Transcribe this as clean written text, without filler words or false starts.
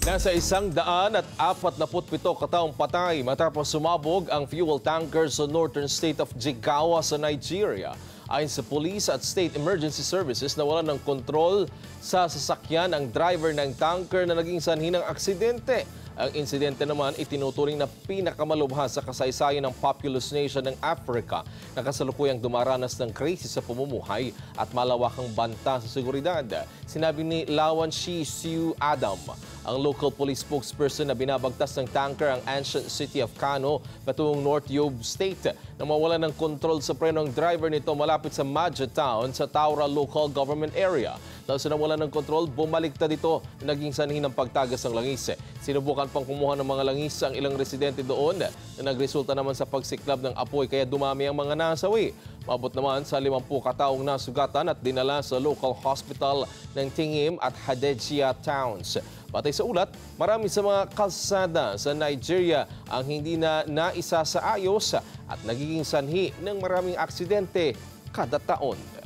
Nasa 147 kataong patay matapos sumabog ang fuel tanker sa northern state of Jigawa sa Nigeria. Ayon sa Police at State Emergency Services, nawalan ng kontrol sa sasakyan ang driver ng tanker na naging sanhi ng aksidente. Ang insidente naman itinuturing na pinakamalubha sa kasaysayan ng populous nation ng Africa na kasalukuyang dumaranas ng krisis sa pamumuhay at malawakang banta sa seguridad. Sinabi ni Lawan Shi Siu Adam, ang local police spokesperson, na binabagtas ng tanker ang ancient city of Kano patungong North Yobe State na mawala ng kontrol sa preno ang driver nito malapit sa Maja Town sa Taura Local Government Area. Dahil sa nawala ng kontrol, bumaliktad ito na naging sanhi ng pagtagas ng langis. Sinubukan pang kumuha ng mga langis ang ilang residente doon na nagresulta naman sa pagsiklab ng apoy kaya dumami ang mga nasawi. Maabot naman sa 50 kataong nasugatan at dinala sa local hospital ng Tingim at Hadejia Towns. Batay sa ulat, marami sa mga kalsada sa Nigeria ang hindi na naisa sa ayos at nagiging sanhi ng maraming aksidente kada taon.